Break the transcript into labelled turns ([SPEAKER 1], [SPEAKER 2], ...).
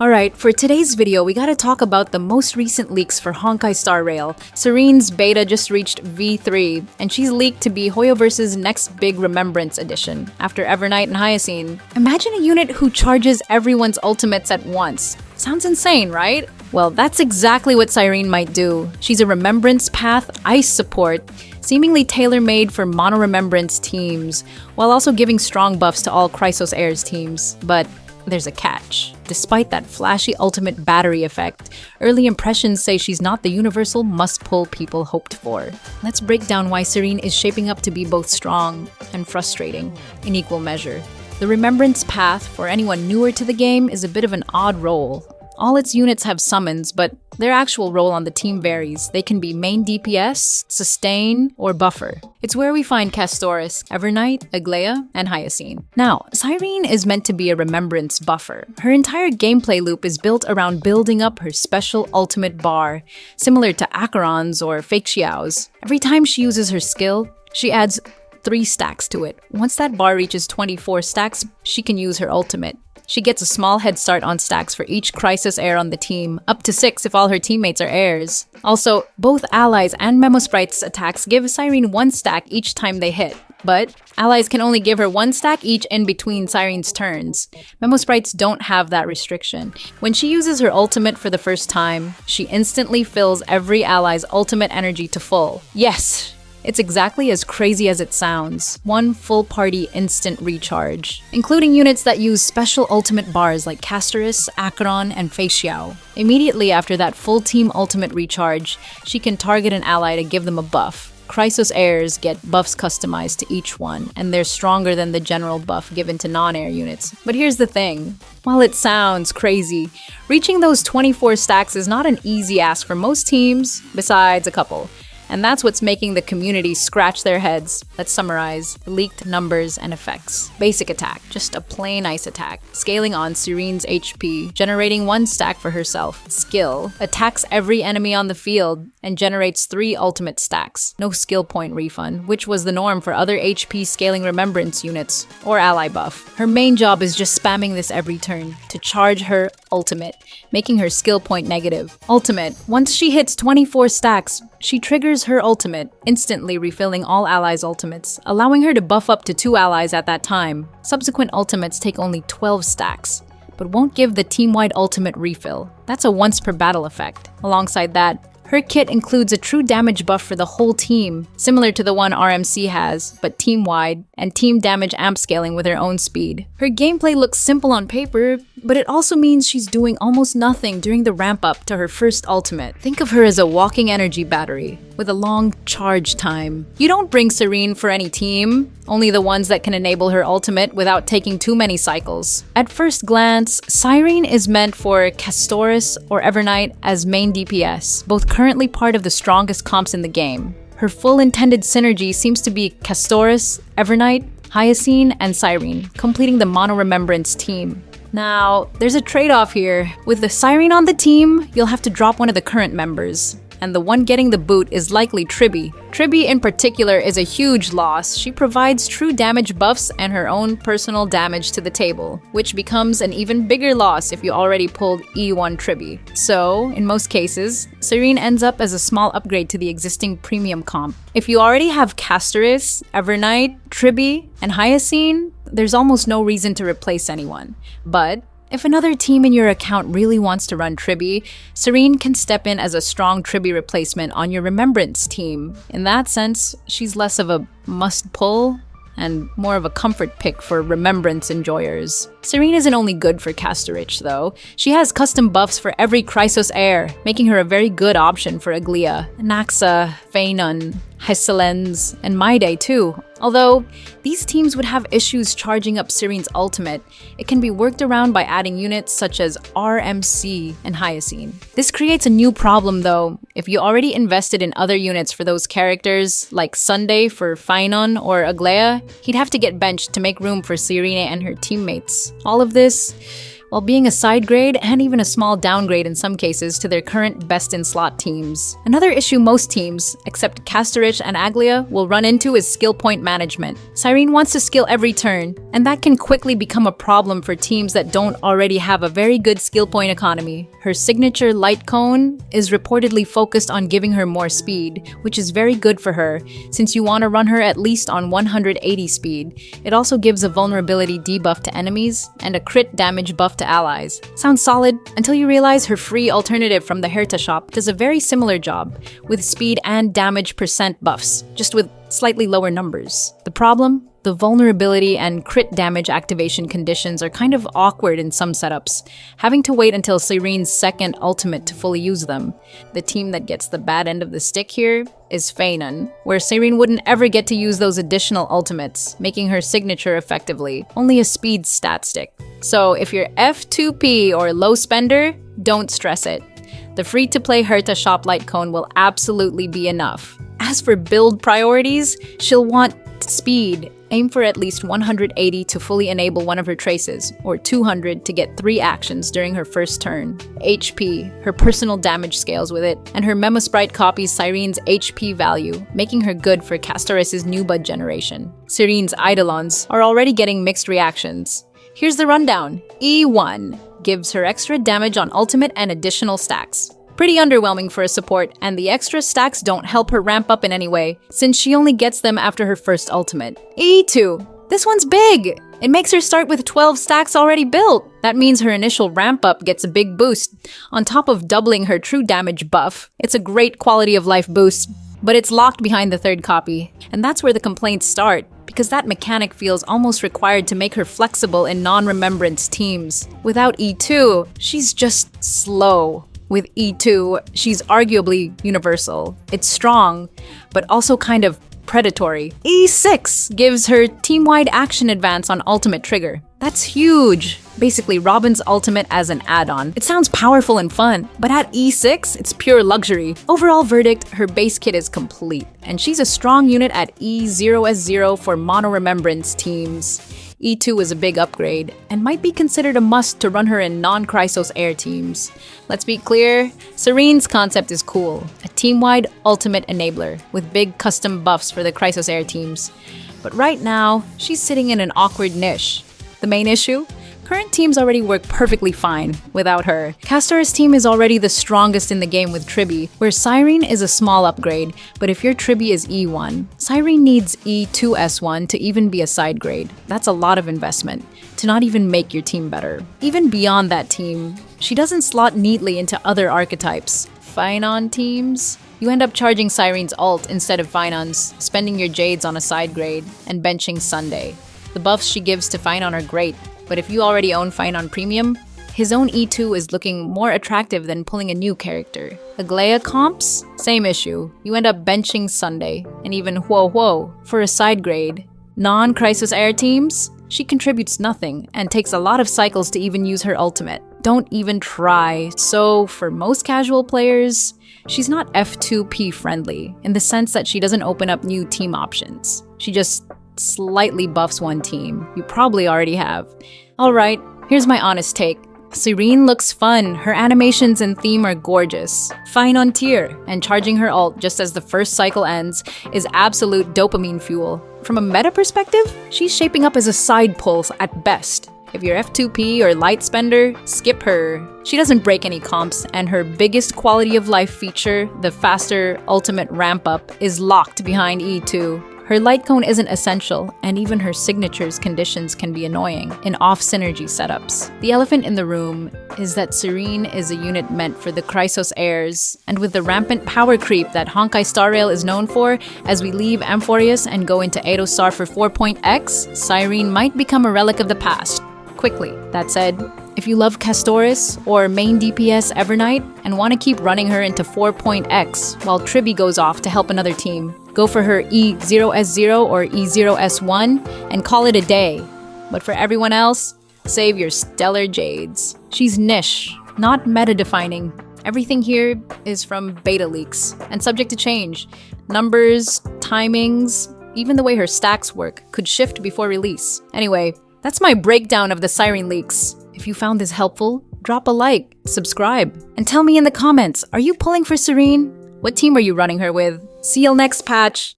[SPEAKER 1] Alright, for today's video, we gotta talk about the most recent leaks for Honkai Star Rail. Cyrene's beta just reached V3, and she's leaked to be HoYoverse's next big Remembrance edition, after Evernight and Hyacine. Imagine a unit who charges everyone's ultimates at once. Sounds insane, right? Well, that's exactly what Cyrene might do. She's a Remembrance Path Ice support, seemingly tailor-made for mono-Remembrance teams, while also giving strong buffs to all Chrysos Heirs teams. But there's a catch. Despite that flashy ultimate battery effect, early impressions say she's not the universal must-pull people hoped for. Let's break down why Cyrene is shaping up to be both strong and frustrating in equal measure. The Remembrance Path, for anyone newer to the game, is a bit of an odd role. All its units have summons, but their actual role on the team varies. They can be main DPS, sustain, or buffer. It's where we find Castoris, Evernight, Aglaya, and Hyacine. Now, Cyrene is meant to be a remembrance buffer. Her entire gameplay loop is built around building up her special ultimate bar, similar to Acheron's or Fake Xiao's. Every time she uses her skill, she adds 3 stacks to it. Once that bar reaches 24 stacks, she can use her ultimate. She gets a small head start on stacks for each Chrysos heir on the team, up to 6 if all her teammates are heirs. Also, both allies and Memo Sprite's attacks give Cyrene 1 stack each time they hit, but allies can only give her 1 stack each in between Cyrene's turns. Memo Sprites don't have that restriction. When she uses her ultimate for the first time, she instantly fills every ally's ultimate energy to full. Yes! It's exactly as crazy as it sounds. 1 full party instant recharge, including units that use special ultimate bars like Castoris, Acheron, and Fei Xiao. Immediately after that full team ultimate recharge, she can target an ally to give them a buff. Chrysos heirs get buffs customized to each one, and they're stronger than the general buff given to non-heir units. But here's the thing. While it sounds crazy, reaching those 24 stacks is not an easy ask for most teams, besides a couple. And that's what's making the community scratch their heads. Let's summarize the leaked numbers and effects. Basic attack, just a plain ice attack. Scaling on Cyrene's HP, generating 1 stack for herself. Skill, attacks every enemy on the field and generates 3 ultimate stacks. No skill point refund, which was the norm for other HP scaling remembrance units or ally buff. Her main job is just spamming this every turn to charge her ultimate, making her skill point negative. Ultimate, once she hits 24 stacks, she triggers her ultimate, instantly refilling all allies' ultimates, allowing her to buff up to 2 allies at that time. Subsequent ultimates take only 12 stacks, but won't give the team-wide ultimate refill. That's a once per battle effect. Alongside that, her kit includes a true damage buff for the whole team, similar to the one RMC has, but team-wide, and team damage amp scaling with her own speed. Her gameplay looks simple on paper, but it also means she's doing almost nothing during the ramp-up to her first ultimate. Think of her as a walking energy battery, with a long charge time. You don't bring Cyrene for any team, only the ones that can enable her ultimate without taking too many cycles. At first glance, Cyrene is meant for Castoris or Evernight as main DPS, both currently part of the strongest comps in the game. Her full intended synergy seems to be Castoris, Evernight, Hyacine, and Cyrene, completing the Mono Remembrance team. Now, there's a trade-off here. With the Cyrene on the team, you'll have to drop one of the current members, and the one getting the boot is likely Tribby. Tribby in particular is a huge loss. She provides true damage buffs and her own personal damage to the table, which becomes an even bigger loss if you already pulled E1 Tribby. So, in most cases, Cyrene ends up as a small upgrade to the existing premium comp. If you already have Castoris, Evernight, Tribby, and Hyacine, there's almost no reason to replace anyone. But if another team in your account really wants to run Tribby, Cyrene can step in as a strong Tribby replacement on your Remembrance team. In that sense, she's less of a must-pull and more of a comfort pick for Remembrance enjoyers. Cyrene isn't only good for Castorich, though. She has custom buffs for every Chrysos heir, making her a very good option for Aglaya, Naxa, Feinon, Hycelens, and Maide too. Although these teams would have issues charging up Cyrene's ultimate, it can be worked around by adding units such as RMC and Hyacine. This creates a new problem though. If you already invested in other units for those characters, like Sunday for Feinon or Aglaya, he'd have to get benched to make room for Cyrene and her teammates. All of this while being a side grade and even a small downgrade in some cases to their current best-in-slot teams. Another issue most teams, except Castorich and Aglia, will run into is skill point management. Cyrene wants to skill every turn, and that can quickly become a problem for teams that don't already have a very good skill point economy. Her signature light cone is reportedly focused on giving her more speed, which is very good for her, since you want to run her at least on 180 speed. It also gives a vulnerability debuff to enemies and a crit damage buff to allies. Sounds solid until you realize her free alternative from the Herta shop does a very similar job, with speed and damage percent buffs, just with slightly lower numbers. The problem? The vulnerability and crit damage activation conditions are kind of awkward in some setups, having to wait until Cyrene's second ultimate to fully use them. The team that gets the bad end of the stick here is Feinon, where Cyrene wouldn't ever get to use those additional ultimates, making her signature effectively only a speed stat stick. So if you're F2P or low spender, don't stress it. The free-to-play Herta shop light cone will absolutely be enough. As for build priorities, she'll want speed. Aim for at least 180 to fully enable one of her traces, or 200 to get 3 actions during her first turn. HP, her personal damage scales with it, and her Memo Sprite copies Cyrene's HP value, making her good for Castoris' new bud generation. Cyrene's Eidolons are already getting mixed reactions. Here's the rundown. E1 gives her extra damage on ultimate and additional stacks. Pretty underwhelming for a support, and the extra stacks don't help her ramp up in any way, since she only gets them after her first ultimate. E2. This one's big! It makes her start with 12 stacks already built. That means her initial ramp up gets a big boost. On top of doubling her true damage buff, it's a great quality of life boost, but it's locked behind the third copy. And that's where the complaints start, because that mechanic feels almost required to make her flexible in non-remembrance teams. Without E2, she's just slow. With E2, she's arguably universal. It's strong, but also kind of predatory. E6 gives her team-wide action advance on ultimate trigger. That's huge! Basically, Robin's ultimate as an add-on. It sounds powerful and fun, but at E6, it's pure luxury. Overall verdict, her base kit is complete, and she's a strong unit at E0S0 for mono-remembrance teams. E2 is a big upgrade, and might be considered a must to run her in non-Chrysos Air teams. Let's be clear, Cyrene's concept is cool. A team-wide ultimate enabler, with big custom buffs for the Chrysos Air teams. But right now, she's sitting in an awkward niche. The main issue? Current teams already work perfectly fine without her. Castor's team is already the strongest in the game with Tribi, where Cyrene is a small upgrade, but if your Tribi is E1, Cyrene needs E2S1 to even be a side grade. That's a lot of investment, to not even make your team better. Even beyond that team, she doesn't slot neatly into other archetypes. Feinon teams? You end up charging Cyrene's ult instead of Feinon's, spending your Jades on a side grade, and benching Sunday. The buffs she gives to Feinon are great, but if you already own Feinon Premium, his own E2 is looking more attractive than pulling a new character. Aglaia comps? Same issue. You end up benching Sunday, and even Huo for a side grade. Non-Chrysos Air teams? She contributes nothing, and takes a lot of cycles to even use her ultimate. Don't even try. So, for most casual players, she's not F2P friendly, in the sense that she doesn't open up new team options. She just slightly buffs one team. You probably already have. Alright, here's my honest take. Cyrene looks fun, her animations and theme are gorgeous. Fine on tier, and charging her ult just as the first cycle ends is absolute dopamine fuel. From a meta perspective, she's shaping up as a side pulse at best. If you're F2P or light spender, skip her. She doesn't break any comps, and her biggest quality of life feature, the faster ultimate ramp up, is locked behind E2. Her light cone isn't essential, and even her signature's conditions can be annoying in off-synergy setups. The elephant in the room is that Cyrene is a unit meant for the Chrysos heirs, and with the rampant power creep that Honkai Star Rail is known for, as we leave Amphorius and go into Eidostar for 4.x, Cyrene might become a relic of the past. Quickly. That said, if you love Castoris or main DPS Evernight and want to keep running her into 4.x while Tribi goes off to help another team, go for her E0S0 or E0S1 and call it a day. But for everyone else, save your stellar Jades. She's niche, not meta-defining. Everything here is from beta leaks and subject to change. Numbers, timings, even the way her stacks work could shift before release. Anyway, that's my breakdown of the Cyrene leaks. If you found this helpful, drop a like, subscribe, and tell me in the comments, are you pulling for Cyrene? What team are you running her with? See you next patch!